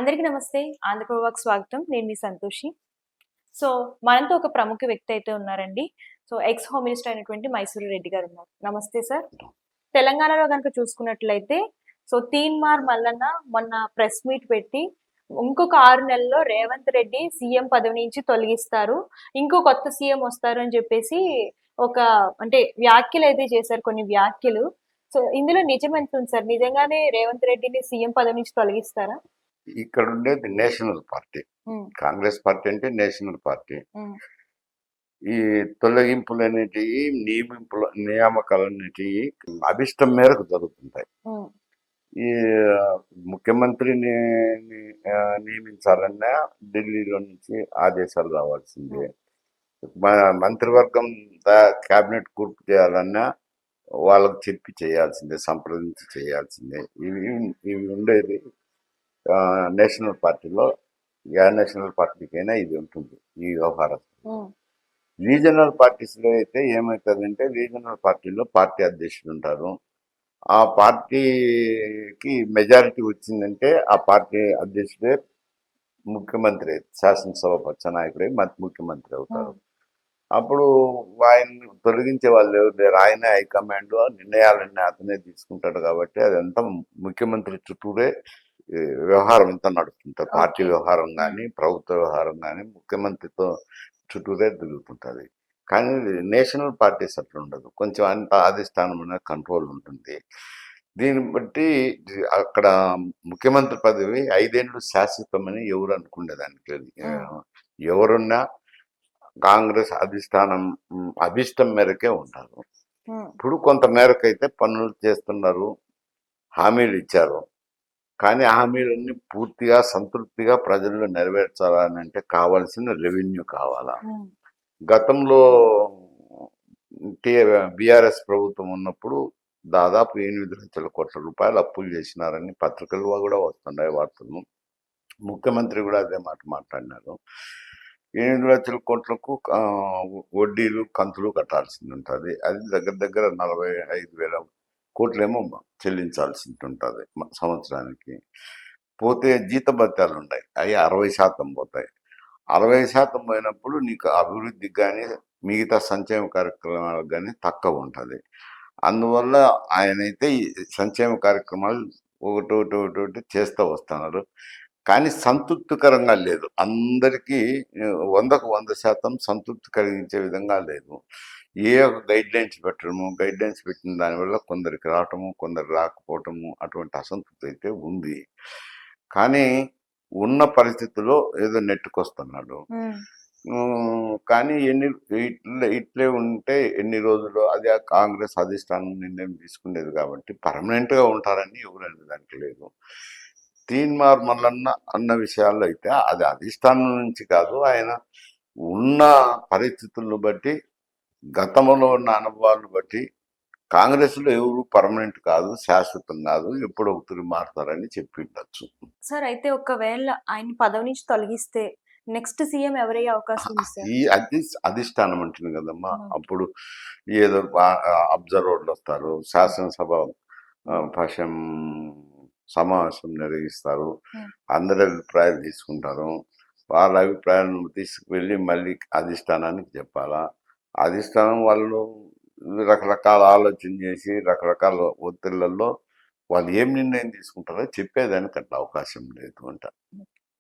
అందరికీ నమస్తే. ఆంధ్రప్రభకి స్వాగతం. నేను మీ సంతోషి. సో, మనతో ఒక ప్రముఖ వ్యక్తి అయితే ఉన్నారండి. సో, ఎక్స్ హోమ్ మినిస్టర్ అయినటువంటి మైసూరు రెడ్డి గారున్నారు. నమస్తే సార్. తెలంగాణలో గనుక చూసుకున్నట్లయితే తీన్మార్ మల్లన్న మొన్న ప్రెస్ మీట్ పెట్టి ఇంకొక 6 నెలల్లో రేవంత్ రెడ్డి సీఎం పదవి నుంచి తొలగిస్తారు. ఇంకో కొత్త సీఎం వస్తారు అని చెప్పేసి ఒక అంటే వ్యాఖ్యలైతే చేశారు, కొన్ని వ్యాఖ్యలు. ఇందులో నిజమెంతుంది సార్? నిజంగానే రేవంత్ రెడ్డిని సీఎం పదవి నుంచి తొలగిస్తారా? ఇక్కడ ఉండేది నేషనల్ పార్టీ. కాంగ్రెస్ పార్టీ అంటే నేషనల్ పార్టీ. ఈ తొలగింపులు అనేటివి నియామకాలు అనేటివి అభిష్టం మేరకు జరుగుతుంటాయి. ఈ ముఖ్యమంత్రిని నియమించాలన్నా ఢిల్లీలో నుంచి ఆదేశాలు రావాల్సిందే. మంత్రివర్గం క్యాబినెట్ కూర్పు చేయాలన్నా వాళ్ళకు చెప్పి చేయాల్సిందే, సంప్రదించి చేయాల్సిందే. ఇవి ఉండేది నేషనల్ పార్టీలో. ఏ నేషనల్ పార్టీకైనా ఇది ఉంటుంది, ఈ వ్యవహారం. రీజనల్ పార్టీస్లో అయితే ఏమవుతుందంటే, రీజనల్ పార్టీలో పార్టీ అధ్యక్షుడు ఉంటారు. ఆ పార్టీకి మెజారిటీ వచ్చిందంటే ఆ పార్టీ అధ్యక్షుడే ముఖ్యమంత్రి, శాసనసభ నాయకుడే ముఖ్యమంత్రి అవుతారు. అప్పుడు ఆయన్ని తొలగించే వాళ్ళు ఎవరు లేరు. ఆయనే హైకమాండ్, నిర్ణయాలన్నీ అతనే తీసుకుంటాడు. కాబట్టి అదంతా ముఖ్యమంత్రి చుట్టూరే వ్యవహారం అంతా నడుస్తుంటారు. పార్టీ వ్యవహారం కానీ ప్రభుత్వ వ్యవహారం కానీ ముఖ్యమంత్రితో చుట్టూరే తిరుగుతుంటుంది. కానీ నేషనల్ పార్టీస్ అట్లా ఉండదు. కొంచెం అంత అధిష్టానం కంట్రోల్ ఉంటుంది. దీన్ని బట్టి అక్కడ ముఖ్యమంత్రి పదవి 5 ఏళ్ళు శాశ్వతమని ఎవరు అనుకునేదానికి లేదు. ఎవరున్నా కాంగ్రెస్ అధిష్టానం అభిష్టం మేరకే ఉంటారు. ఇప్పుడు కొంత మేరకు అయితే పనులు చేస్తున్నారు, హామీలు ఇచ్చారు. కానీ హామీలన్నీ పూర్తిగా సంతృప్తిగా ప్రజల్లో నెరవేర్చాలని అంటే కావాల్సిన రెవెన్యూ కావాలా. గతంలో బీఆర్ఎస్ ప్రభుత్వం ఉన్నప్పుడు దాదాపు 8 లక్షల కోట్ల రూపాయలు అప్పులు చేసినారని పత్రికలు కూడా వస్తున్నాయి వార్తలు. ముఖ్యమంత్రి కూడా అదే మాట మాట్లాడినారు. 8 లక్షల కోట్లకు వడ్డీలు కంతులు కట్టాల్సింది ఉంటుంది. అది దగ్గర దగ్గర 45,000 కోట్లేమో చెల్లించాల్సి ఉంటుంది సంవత్సరానికి. పోతే జీతభత్యాలు ఉన్నాయి, అవి 60% పోతాయి. 60% పోయినప్పుడు నీకు అభివృద్ధికి కానీ మిగతా సంక్షేమ కార్యక్రమాలకు కానీ తక్కువ ఉంటుంది. అందువల్ల ఆయనైతే ఈ సంక్షేమ కార్యక్రమాలు ఒకటి చేస్తూ వస్తున్నారు. కానీ సంతృప్తికరంగా లేదు. అందరికీ 100కు 100% సంతృప్తి కలిగించే విధంగా లేదు. ఏ ఒక గైడ్ లైన్స్ పెట్టిన దానివల్ల కొందరికి రావటము, కొందరు రాకపోవటము, అటువంటి అసంతృప్తి అయితే ఉంది. కానీ ఉన్న పరిస్థితుల్లో ఏదో నెట్టుకొస్తున్నాడు. కానీ ఇట్లే ఉంటే ఎన్ని రోజులు అది కాంగ్రెస్ అధిష్టానం నిర్ణయం తీసుకునేది. కాబట్టి పర్మనెంట్గా ఉంటారని ఎవరు అనేదానికి లేదు. తీన్మార్ మల్లన్న అన్న విషయాల్లో అయితే అది అధిష్టానం నుంచి కాదు, ఆయన ఉన్న పరిస్థితులను బట్టి, గతంలో ఉన్న అనుభవాలను బట్టి కాంగ్రెస్లో ఎవరు పర్మనెంట్ కాదు, శాశ్వతం కాదు, ఎప్పుడు ఒకరు మారుతారని చెప్పి ఉండొచ్చు. సార్, అయితే ఒకవేళ ఆయన పదవి నుంచి తొలగిస్తే నెక్స్ట్ సీఎం ఎవరయ్యే అవకాశం ఉంది? ఈ అధిష్టానం అంటుంది కదమ్మా. అప్పుడు ఏదో అబ్జర్వర్లు వస్తారు, శాసనసభ పక్షం సమావేశం నిర్వహిస్తారు, అందరి అభిప్రాయాలు తీసుకుంటారు. వాళ్ళ అభిప్రాయాలను తీసుకువెళ్ళి మళ్ళీ అధిష్టానానికి చెప్పాలా. అధిష్టానం వాళ్ళు రకరకాల ఆలోచన చేసి రకరకాల ఒత్తిళ్లలో వాళ్ళు ఏం నిర్ణయం తీసుకుంటారో చెప్పేదానికి అట్లా అవకాశం లేదు అంట.